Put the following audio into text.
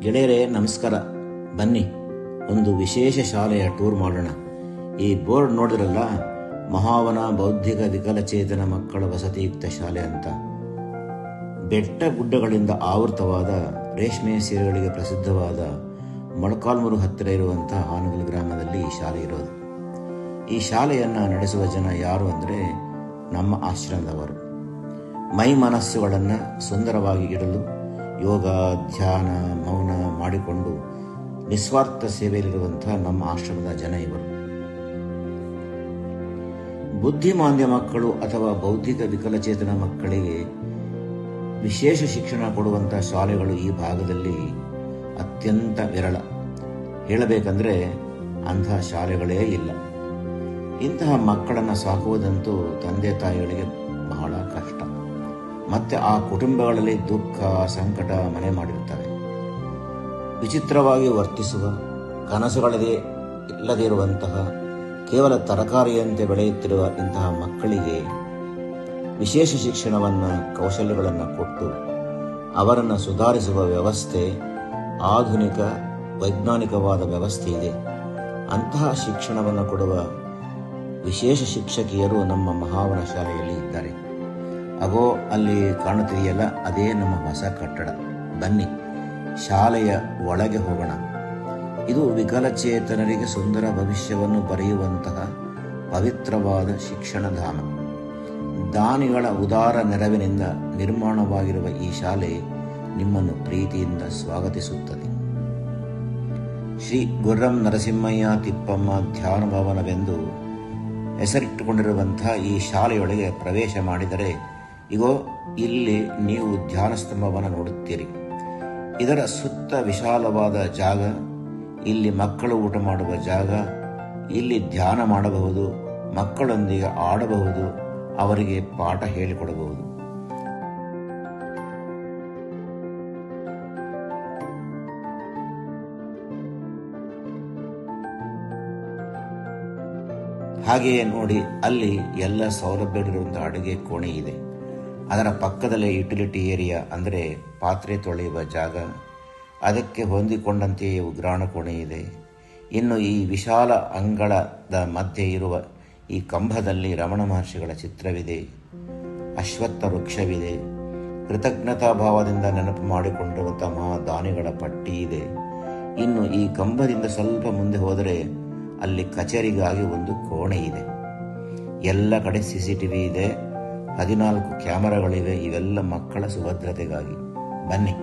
ಗೆಳೆಯರೇ ನಮಸ್ಕಾರ. ಬನ್ನಿ ಒಂದು ವಿಶೇಷ ಶಾಲೆಯ ಟೂರ್ ಮಾಡೋಣ. ಈ ಬೋರ್ಡ್ ನೋಡಿದ್ರಲ್ಲ, ಮಹಾವನ ಬೌದ್ಧಿಕ ವಿಕಲಚೇತನ ಮಕ್ಕಳ ವಸತಿಯುಕ್ತ ಶಾಲೆ ಅಂತ. ಬೆಟ್ಟ ಗುಡ್ಡಗಳಿಂದ ಆವೃತವಾದ ರೇಷ್ಮೆ ಸೀರೆಗಳಿಗೆ ಪ್ರಸಿದ್ಧವಾದ ಮೊಳಕಾಲ್ಮೂರು ಹತ್ತಿರ ಇರುವಂತಹ ಹಾನಗಲ್ ಗ್ರಾಮದಲ್ಲಿ ಈ ಶಾಲೆ ಇರೋದು. ಈ ಶಾಲೆಯನ್ನು ನಡೆಸುವ ಜನ ಯಾರು ಅಂದರೆ ನಮ್ಮ ಆಶ್ರಮದವರು. ಮೈ ಮನಸ್ಸುಗಳನ್ನು ಸುಂದರವಾಗಿ ಇಡಲು ಯೋಗ, ಧ್ಯಾನ, ಮೌನ ಮಾಡಿಕೊಂಡು ನಿಸ್ವಾರ್ಥ ಸೇವೆಯಲ್ಲಿರುವಂತಹ ನಮ್ಮ ಆಶ್ರಮದ ಜನ ಇವರು. ಬುದ್ಧಿಮಾಂದ್ಯ ಮಕ್ಕಳು ಅಥವಾ ಬೌದ್ಧಿಕ ವಿಕಲಚೇತನ ಮಕ್ಕಳಿಗೆ ವಿಶೇಷ ಶಿಕ್ಷಣ ಕೊಡುವಂತಹ ಶಾಲೆಗಳು ಈ ಭಾಗದಲ್ಲಿ ಅತ್ಯಂತ ವಿರಳ. ಹೇಳಬೇಕಂದ್ರೆ ಅಂತಹ ಶಾಲೆಗಳೇ ಇಲ್ಲ. ಇಂತಹ ಮಕ್ಕಳನ್ನು ಸಾಕುವುದಂತೂ ತಂದೆ ತಾಯಿಗಳಿಗೆ ಬಹಳ ಕಷ್ಟ. ಮತ್ತೆ ಆ ಕುಟುಂಬಗಳಲ್ಲಿ ದುಃಖ, ಸಂಕಟ ಮನೆ ಮಾಡಿರುತ್ತವೆ. ವಿಚಿತ್ರವಾಗಿ ವರ್ತಿಸುವ, ಕನಸುಗಳದೇ ಇಲ್ಲದಿರುವಂತಹ, ಕೇವಲ ತರಕಾರಿಯಂತೆ ಬೆಳೆಯುತ್ತಿರುವ ಇಂತಹ ಮಕ್ಕಳಿಗೆ ವಿಶೇಷ ಶಿಕ್ಷಣವನ್ನು, ಕೌಶಲ್ಯಗಳನ್ನು ಕೊಟ್ಟು ಅವರನ್ನು ಸುಧಾರಿಸುವ ವ್ಯವಸ್ಥೆ, ಆಧುನಿಕ ವೈಜ್ಞಾನಿಕವಾದ ವ್ಯವಸ್ಥೆ ಇದೆ. ಅಂತಹ ಶಿಕ್ಷಣವನ್ನು ಕೊಡುವ ವಿಶೇಷ ಶಿಕ್ಷಕಿಯರು ನಮ್ಮ ಮಹಾವನ ಶಾಲೆಯಲ್ಲಿ ಇದ್ದಾರೆ. ಅಗೋ ಅಲ್ಲಿ ಕಾಣುತ್ತಿದೆಯಲ್ಲ, ಅದೇ ನಮ್ಮ ಹೊಸ ಕಟ್ಟಡ. ಬನ್ನಿ ಶಾಲೆಯ ಒಳಗೆ ಹೋಗೋಣ. ಇದು ವಿಕಲಚೇತನರಿಗೆ ಸುಂದರ ಭವಿಷ್ಯವನ್ನು ಬರೆಯುವಂತಹ ಪವಿತ್ರವಾದ ಶಿಕ್ಷಣಧಾಮ. ದಾನಿಗಳ ಉದಾರ ನೆರವಿನಿಂದ ನಿರ್ಮಾಣವಾಗಿರುವ ಈ ಶಾಲೆ ನಿಮ್ಮನ್ನು ಪ್ರೀತಿಯಿಂದ ಸ್ವಾಗತಿಸುತ್ತದೆ. ಶ್ರೀ ಗುರ್ರಂ ನರಸಿಂಹಯ್ಯ ತಿಪ್ಪಮ್ಮ ಧ್ಯಾನ ಭವನವೆಂದು ಹೆಸರಿಟ್ಟುಕೊಂಡಿರುವಂತಹ ಈ ಶಾಲೆಯೊಳಗೆ ಪ್ರವೇಶ ಮಾಡಿದರೆ ಇಗೋ ಇಲ್ಲಿ ನೀವು ಧ್ಯಾನ ಸ್ತಂಭವನ್ನು ನೋಡುತ್ತೀರಿ. ಇದರ ಸುತ್ತ ವಿಶಾಲವಾದ ಜಾಗ, ಇಲ್ಲಿ ಮಕ್ಕಳು ಊಟ ಮಾಡುವ ಜಾಗ, ಇಲ್ಲಿ ಧ್ಯಾನ ಮಾಡಬಹುದು, ಮಕ್ಕಳೊಂದಿಗೆ ಆಡಬಹುದು, ಅವರಿಗೆ ಪಾಠ ಹೇಳಿಕೊಡಬಹುದು. ಹಾಗೆಯೇ ನೋಡಿ, ಅಲ್ಲಿ ಎಲ್ಲ ಸೌಲಭ್ಯಗಳಿರುವಂತಹ ಅಡುಗೆ ಕೋಣೆ ಇದೆ. ಅದರ ಪಕ್ಕದಲ್ಲೇ ಯುಟಿಲಿಟಿ ಏರಿಯಾ ಅಂದರೆ ಪಾತ್ರೆ ತೊಳೆಯುವ ಜಾಗ, ಅದಕ್ಕೆ ಹೊಂದಿಕೊಂಡಂತೆಯೇ ಉಗ್ರಾಣ ಕೋಣೆ ಇದೆ. ಇನ್ನು ಈ ವಿಶಾಲ ಅಂಗಳದ ಮಧ್ಯೆ ಇರುವ ಈ ಕಂಬದಲ್ಲಿ ರಮಣ ಮಹರ್ಷಿಗಳ ಚಿತ್ರವಿದೆ, ಅಶ್ವತ್ಥ ವೃಕ್ಷವಿದೆ, ಕೃತಜ್ಞತಾ ಭಾವದಿಂದ ನೆನಪು ಮಾಡಿಕೊಂಡಿರುವಂತಹ ಮಹಾದಾನಿಗಳ ಪಟ್ಟಿ ಇದೆ. ಇನ್ನು ಈ ಕಂಬದಿಂದ ಸ್ವಲ್ಪ ಮುಂದೆ ಹೋದರೆ ಅಲ್ಲಿ ಕಚೇರಿಗಾಗಿ ಒಂದು ಕೋಣೆ ಇದೆ. ಎಲ್ಲ ಕಡೆ CCTV ಇದೆ, 14 ಕ್ಯಾಮರಾಗಳಿವೆ. ಇವೆಲ್ಲ ಮಕ್ಕಳ ಸುಭದ್ರತೆಗಾಗಿ. ಬನ್ನಿ.